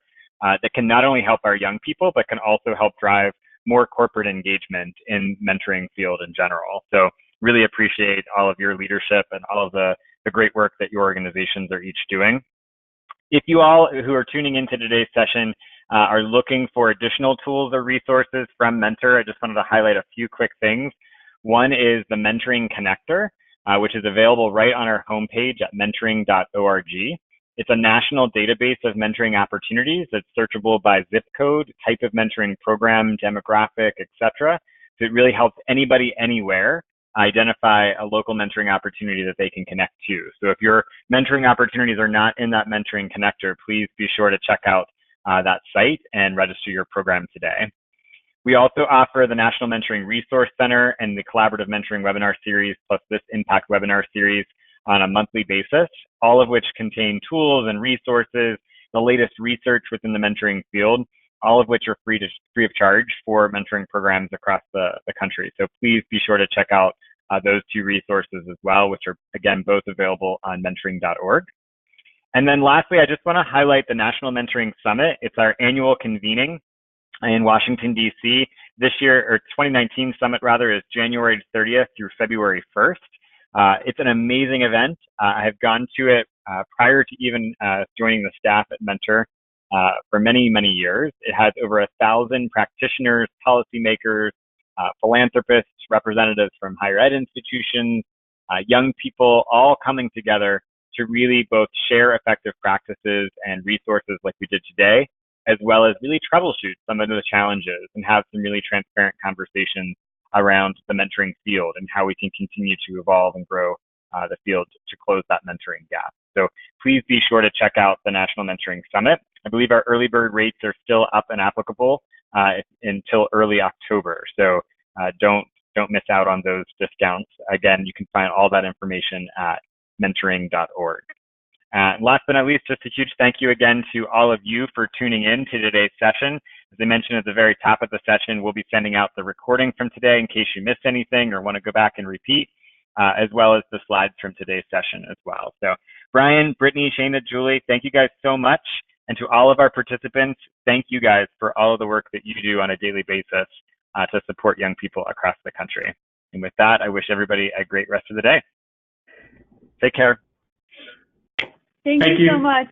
that can not only help our young people, but can also help drive more corporate engagement in mentoring field in general. So really appreciate all of your leadership and all of the great work that your organizations are each doing. If you all who are tuning into today's session are looking for additional tools or resources from Mentor, I just wanted to highlight a few quick things. One is the Mentoring Connector, which is available right on our homepage at mentoring.org. It's a national database of mentoring opportunities that's searchable by zip code, type of mentoring program, demographic, etc. So it really helps anybody anywhere identify a local mentoring opportunity that they can connect to. So if your mentoring opportunities are not in that mentoring connector, please be sure to check out that site and register your program today. We also offer the National Mentoring Resource Center and the Collaborative Mentoring Webinar Series, plus this Impact Webinar Series on a monthly basis, all of which contain tools and resources, the latest research within the mentoring field, all of which are free of charge for mentoring programs across the country. So please be sure to check out those two resources as well, which are, again, both available on mentoring.org. And then lastly, I just want to highlight the National Mentoring Summit. It's our annual convening in Washington, D.C. This year, or 2019 summit rather, is January 30th through February 1st. It's an amazing event. I have gone to it prior to even joining the staff at Mentor for many, many years. It has over 1,000 practitioners, policymakers, philanthropists, representatives from higher ed institutions, young people, all coming together to really both share effective practices and resources like we did today, as well as really troubleshoot some of the challenges and have some really transparent conversations around the mentoring field and how we can continue to evolve and grow the field to close that mentoring gap. So please be sure to check out the National Mentoring Summit. I believe our early bird rates are still up and applicable until early October. So don't miss out on those discounts. Again, you can find all that information at mentoring.org. Last but not least, just a huge thank you again to all of you for tuning in to today's session. As I mentioned at the very top of the session, we'll be sending out the recording from today in case you missed anything or want to go back and repeat, as well as the slides from today's session as well. So Brian, Brittany, Shayna, Julie, thank you guys so much. And to all of our participants, thank you guys for all of the work that you do on a daily basis to support young people across the country. And with that, I wish everybody a great rest of the day. Take care. Thank you so much.